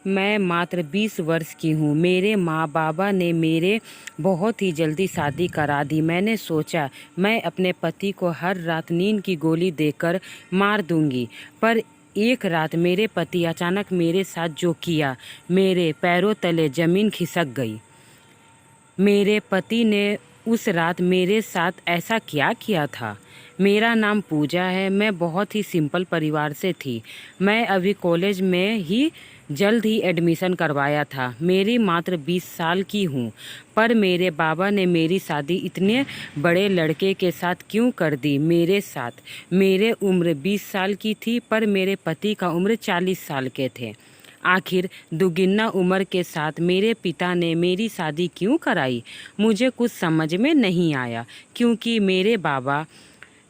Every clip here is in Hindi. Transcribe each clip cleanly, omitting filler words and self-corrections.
मैं मात्र 20 वर्ष की हूँ। मेरे माँ बाबा ने मेरे बहुत ही जल्दी शादी करा दी। मैंने सोचा मैं अपने पति को हर रात नींद की गोली देकर मार दूंगी, पर एक रात मेरे पति अचानक मेरे साथ जो किया, मेरे पैरों तले ज़मीन खिसक गई। मेरे पति ने उस रात मेरे साथ ऐसा क्या किया था? मेरा नाम पूजा है। मैं बहुत ही सिंपल परिवार से थी। मैं अभी कॉलेज में ही जल्द ही एडमिशन करवाया था। मेरी मात्र 20 साल की हूँ, पर मेरे बाबा ने मेरी शादी इतने बड़े लड़के के साथ क्यों कर दी? मेरे साथ मेरे उम्र 20 साल की थी, पर मेरे पति का उम्र 40 साल के थे। आखिर दुगुना उम्र के साथ मेरे पिता ने मेरी शादी क्यों कराई? मुझे कुछ समझ में नहीं आया, क्योंकि मेरे बाबा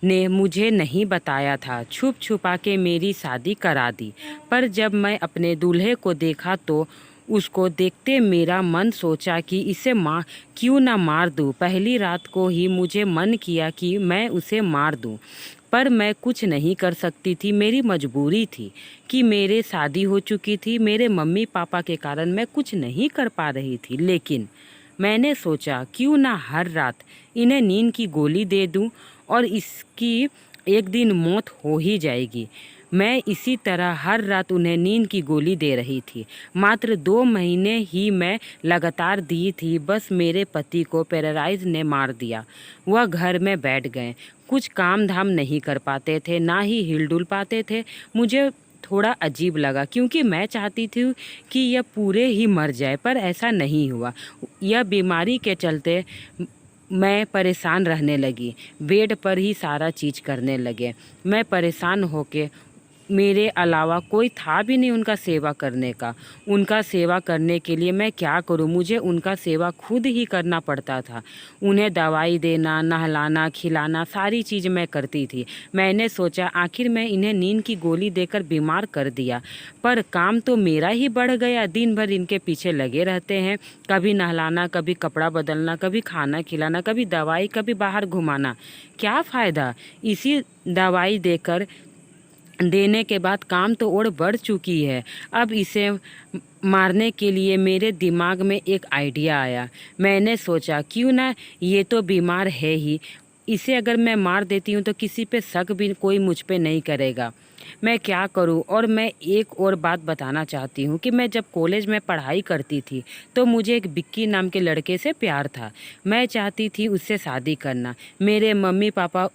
ने मुझे नहीं बताया था। छुप छुपा के मेरी शादी करा दी। पर जब मैं अपने दूल्हे को देखा तो उसको देखते मेरा मन सोचा कि इसे क्यों ना मार दूं। पहली रात को ही मुझे मन किया कि मैं उसे मार दूं, पर मैं कुछ नहीं कर सकती थी। मेरी मजबूरी थी कि मेरे शादी हो चुकी थी। मेरे मम्मी पापा के कारण मैं कुछ नहीं कर पा रही थी। लेकिन मैंने सोचा क्यों ना हर रात इन्हें नींद की गोली दे दूं, और इसकी एक दिन मौत हो ही जाएगी। मैं इसी तरह हर रात उन्हें नींद की गोली दे रही थी। मात्र 2 महीने ही मैं लगातार दी थी, बस मेरे पति को पैरालाइज ने मार दिया। वह घर में बैठ गए। कुछ काम धाम नहीं कर पाते थे, ना ही हिल-डुल पाते थे। मुझे थोड़ा अजीब लगा, क्योंकि मैं चाहती थी कि यह पूरे ही मर जाए, पर ऐसा नहीं हुआ। यह बीमारी के चलते मैं परेशान रहने लगी। बेड पर ही सारा चीज़ करने लगे। मैं परेशान होके, मेरे अलावा कोई था भी नहीं उनका सेवा करने का। उनका सेवा करने के लिए मैं क्या करूं? मुझे उनका सेवा खुद ही करना पड़ता था। उन्हें दवाई देना, नहलाना, खिलाना, सारी चीज़ मैं करती थी। मैंने सोचा आखिर मैं इन्हें नींद की गोली देकर बीमार कर दिया, पर काम तो मेरा ही बढ़ गया। दिन भर इनके पीछे लगे रहते हैं, कभी नहलाना, कभी कपड़ा बदलना, कभी खाना खिलाना, कभी दवाई, कभी बाहर घुमाना। क्या फ़ायदा? इसी दवाई देने के बाद काम तो और बढ़ चुकी है। अब इसे मारने के लिए मेरे दिमाग में एक आइडिया आया। मैंने सोचा क्यों ना, ये तो बीमार है ही, इसे अगर मैं मार देती हूँ तो किसी पे शक भी कोई मुझ पे नहीं करेगा। मैं क्या करूँ? और मैं एक और बात बताना चाहती हूँ कि मैं जब कॉलेज में पढ़ाई करती थी तो मुझे एक बिक्की नाम के लड़के से प्यार था। मैं चाहती थी उससे शादी करना। मेरे मम्मी पापा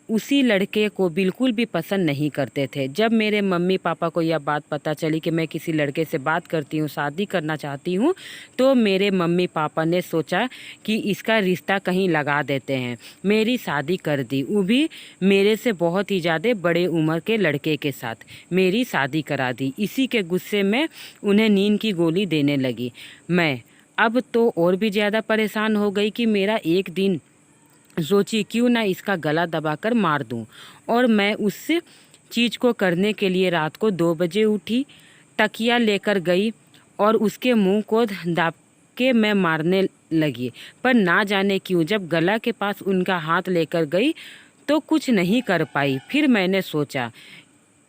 उसी लड़के को बिल्कुल भी पसंद नहीं करते थे। जब मेरे मम्मी पापा को यह बात पता चली कि मैं किसी लड़के से बात करती हूँ, शादी करना चाहती हूँ, तो मेरे मम्मी पापा ने सोचा कि इसका रिश्ता कहीं लगा देते हैं। मेरी शादी कर दी, वो भी मेरे से बहुत ही ज़्यादा बड़े उम्र के लड़के के साथ मेरी शादी करा दी। इसी के गुस्से में उन्हें नींद की गोली देने लगी। मैं अब तो और भी ज़्यादा परेशान हो गई कि मेरा एक दिन सोची क्यों ना इसका गला दबाकर मार दूं। और मैं उस चीज़ को करने के लिए रात को 2 बजे उठी, तकिया लेकर गई और उसके मुंह को दाब के मैं मारने लगी। पर ना जाने क्यों जब गला के पास उनका हाथ लेकर गई तो कुछ नहीं कर पाई। फिर मैंने सोचा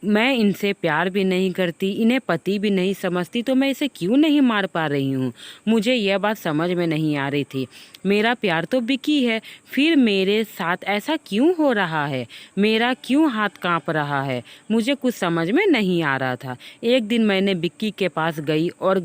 मैं इनसे प्यार भी नहीं करती, इन्हें पति भी नहीं समझती, तो मैं इसे क्यों नहीं मार पा रही हूँ? मुझे यह बात समझ में नहीं आ रही थी। मेरा प्यार तो बिक्की है, फिर मेरे साथ ऐसा क्यों हो रहा है? मेरा क्यों हाथ कांप रहा है? मुझे कुछ समझ में नहीं आ रहा था। एक दिन मैंने बिक्की के पास गई और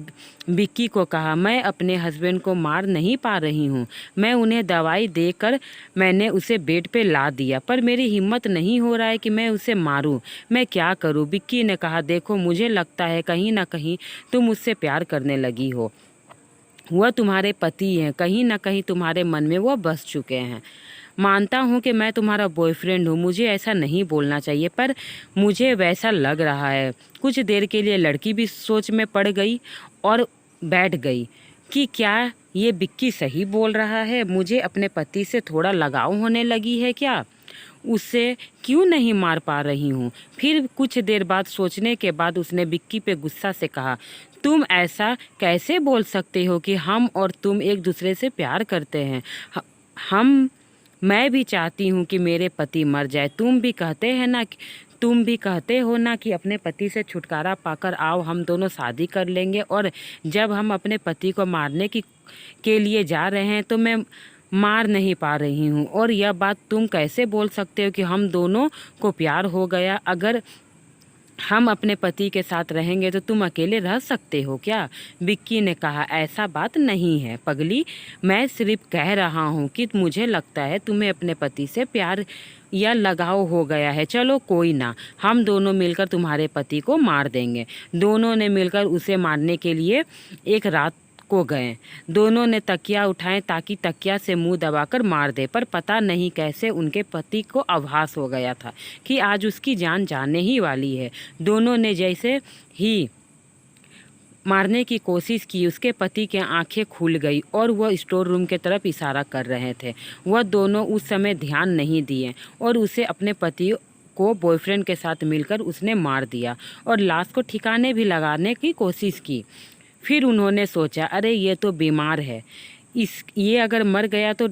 बिक्की को कहा मैं अपने हस्बैंड को मार नहीं पा रही हूँ। मैं उन्हें दवाई देकर मैंने उसे बेड पे ला दिया, पर मेरी हिम्मत नहीं हो रहा है कि मैं उसे मारूं। मैं क्या करूं? बिक्की ने कहा देखो, मुझे लगता है कहीं ना कहीं तुम मुझसे प्यार करने लगी हो। वह तुम्हारे पति हैं, कहीं ना कहीं तुम्हारे मन में वह बस चुके हैं। मानता हूँ कि मैं तुम्हारा बॉयफ्रेंड हूँ, मुझे ऐसा नहीं बोलना चाहिए, पर मुझे वैसा लग रहा है। कुछ देर के लिए लड़की भी सोच में पड़ गई और बैठ गई कि क्या ये बिक्की सही बोल रहा है? मुझे अपने पति से थोड़ा लगाव होने लगी है क्या? उसे क्यों नहीं मार पा रही हूँ? फिर कुछ देर बाद सोचने के बाद उसने बिक्की पे गुस्सा से कहा तुम ऐसा कैसे बोल सकते हो कि हम और तुम एक दूसरे से प्यार करते हैं? हम मैं भी चाहती हूँ कि मेरे पति मर जाए। तुम भी कहते हैं ना कि तुम भी कहते हो ना कि अपने पति से छुटकारा पाकर आओ, हम दोनों शादी कर लेंगे। और जब हम अपने पति को मारने के लिए जा रहे हैं तो मैं मार नहीं पा रही हूँ। और यह बात तुम कैसे बोल सकते हो कि हम दोनों को प्यार हो गया? अगर हम अपने पति के साथ रहेंगे तो तुम अकेले रह सकते हो क्या? विक्की ने कहा, ऐसा बात नहीं है पगली, मैं सिर्फ कह रहा हूँ कि मुझे लगता है तुम्हें अपने पति से प्यार या लगाव हो गया है। चलो कोई ना, हम दोनों मिलकर तुम्हारे पति को मार देंगे। दोनों ने मिलकर उसे मारने के लिए एक रात को गए। दोनों ने तकिया उठाए ताकि तकिया से मुंह दबाकर मार दे, पर पता नहीं कैसे उनके पति को आभास हो गया था कि आज उसकी जान जाने ही वाली है। दोनों ने जैसे ही मारने की कोशिश की, उसके पति की आंखें खुल गई और वह स्टोर रूम के तरफ इशारा कर रहे थे। वह दोनों उस समय ध्यान नहीं दिए और उसे अपने पति को बॉयफ्रेंड के साथ मिलकर उसने मार दिया और लाश को ठिकाने भी लगाने की कोशिश की। फिर उन्होंने सोचा, अरे ये तो बीमार है, ये अगर मर गया तो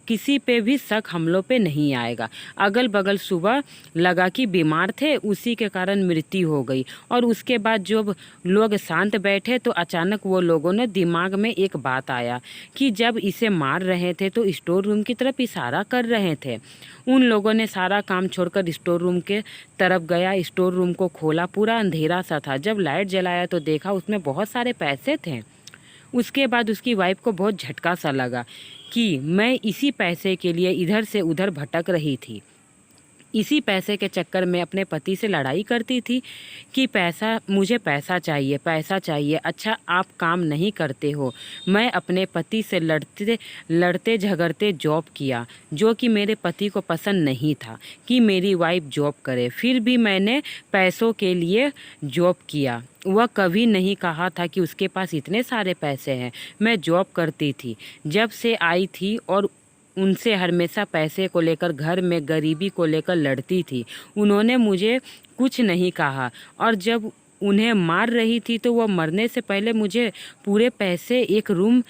किसी पे भी शक हम लोग पे नहीं आएगा। अगल बगल सुबह लगा कि बीमार थे, उसी के कारण मृत्यु हो गई। और उसके बाद जब लोग शांत बैठे तो अचानक वो लोगों ने दिमाग में एक बात आया कि जब इसे मार रहे थे तो स्टोर रूम की तरफ इशारा कर रहे थे। उन लोगों ने सारा काम छोड़कर स्टोर रूम के तरफ गया। स्टोर रूम को खोला, पूरा अंधेरा सा था। जब लाइट जलाया तो देखा उसमें बहुत सारे पैसे थे। उसके बाद उसकी वाइफ को बहुत झटका सा लगा कि मैं इसी पैसे के लिए इधर से उधर भटक रही थी, इसी पैसे के चक्कर में अपने पति से लड़ाई करती थी कि मुझे पैसा चाहिए, पैसा चाहिए। अच्छा आप काम नहीं करते हो। मैं अपने पति से लड़ते झगड़ते जॉब किया, जो कि मेरे पति को पसंद नहीं था कि मेरी वाइफ जॉब करे। फिर भी मैंने पैसों के लिए जॉब किया। वह कभी नहीं कहा था कि उसके पास इतने सारे पैसे हैं। मैं जॉब करती थी जब से आई थी और उनसे हमेशा पैसे को लेकर, घर में गरीबी को लेकर लड़ती थी। उन्होंने मुझे कुछ नहीं कहा और जब उन्हें मार रही थी तो वह मरने से पहले मुझे पूरे पैसे एक रूम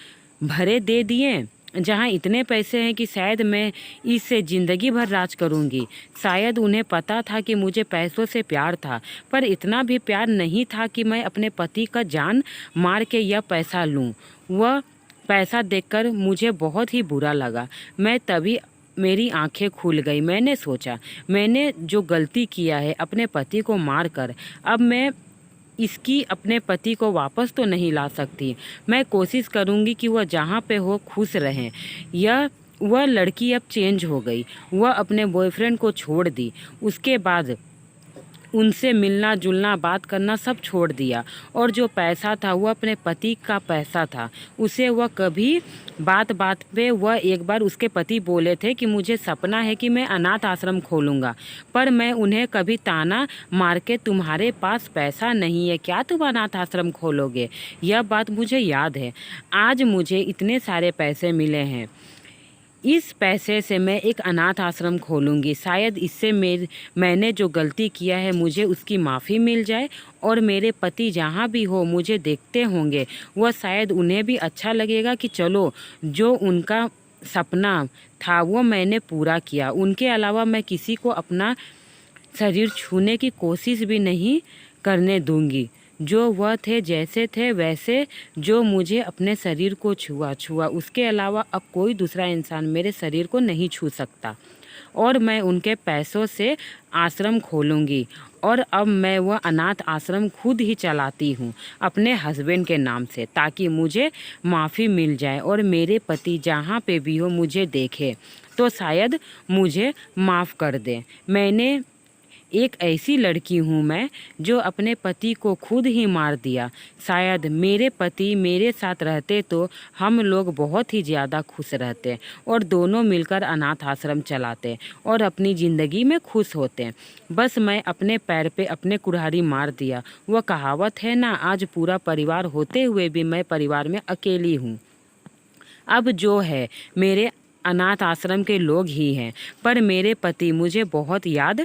भरे दे दिए, जहाँ इतने पैसे हैं कि शायद मैं इससे ज़िंदगी भर राज करूँगी। शायद उन्हें पता था कि मुझे पैसों से प्यार था, पर इतना भी प्यार नहीं था कि मैं अपने पति का जान मार के यह पैसा लूँ। वह पैसा देखकर मुझे बहुत ही बुरा लगा। मैं तभी मेरी आंखें खुल गई। मैंने सोचा, मैंने जो गलती किया है अपने पति को मारकर, अब मैं इसकी अपने पति को वापस तो नहीं ला सकती। मैं कोशिश करूंगी कि वह जहाँ पे हो खुश रहें। वह लड़की अब चेंज हो गई। वह अपने बॉयफ्रेंड को छोड़ दी। उसके बाद उनसे मिलना जुलना, बात करना सब छोड़ दिया। और जो पैसा था वह अपने पति का पैसा था। उसे वह कभी बात बात पे वह एक बार उसके पति बोले थे कि मुझे सपना है कि मैं अनाथ आश्रम खोलूँगा, पर मैं उन्हें कभी ताना मार के तुम्हारे पास पैसा नहीं है, क्या तुम अनाथ आश्रम खोलोगे? यह बात मुझे याद है। आज मुझे इतने सारे पैसे मिले हैं, इस पैसे से मैं एक अनाथ आश्रम खोलूँगी। शायद इससे मैंने जो गलती किया है मुझे उसकी माफ़ी मिल जाए और मेरे पति जहाँ भी हो मुझे देखते होंगे, वह शायद उन्हें भी अच्छा लगेगा कि चलो जो उनका सपना था वो मैंने पूरा किया। उनके अलावा मैं किसी को अपना शरीर छूने की कोशिश भी नहीं करने दूँगी। जो वह थे जैसे थे वैसे, जो मुझे अपने शरीर को छुआ, उसके अलावा अब कोई दूसरा इंसान मेरे शरीर को नहीं छू सकता। और मैं उनके पैसों से आश्रम खोलूँगी और अब मैं वह अनाथ आश्रम खुद ही चलाती हूँ अपने हस्बैंड के नाम से, ताकि मुझे माफ़ी मिल जाए और मेरे पति जहाँ पे भी हो मुझे देखे तो शायद मुझे माफ़ कर दे। मैंने एक ऐसी लड़की हूँ मैं जो अपने पति को खुद ही मार दिया। शायद मेरे पति मेरे साथ रहते तो हम लोग बहुत ही ज़्यादा खुश रहते और दोनों मिलकर अनाथ आश्रम चलाते और अपनी ज़िंदगी में खुश होते। बस मैं अपने पैर पे अपने कुल्हाड़ी मार दिया। वह कहावत है ना, आज पूरा परिवार होते हुए भी मैं परिवार में अकेली हूँ। अब जो है मेरे अनाथ आश्रम के लोग ही हैं, पर मेरे पति मुझे बहुत याद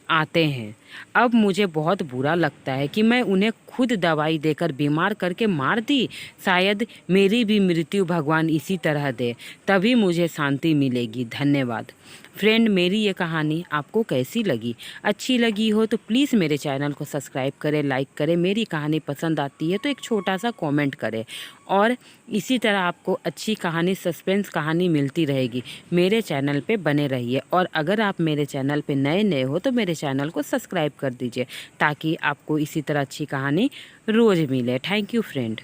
आते हैं। अब मुझे बहुत बुरा लगता है कि मैं उन्हें खुद दवाई देकर बीमार करके मार दी। शायद मेरी भी मृत्यु भगवान इसी तरह दे, तभी मुझे शांति मिलेगी। धन्यवाद। फ्रेंड, मेरी ये कहानी आपको कैसी लगी? अच्छी लगी हो तो प्लीज़ मेरे चैनल को सब्सक्राइब करें, लाइक करें। मेरी कहानी पसंद आती है तो एक छोटा सा कमेंट करें। और इसी तरह आपको अच्छी कहानी, सस्पेंस कहानी मिलती रहेगी। मेरे चैनल पे बने रहिए। और अगर आप मेरे चैनल पे नए हो तो मेरे चैनल को सब्सक्राइब कर दीजिए, ताकि आपको इसी तरह अच्छी कहानी रोज़ मिले। Thank you friend.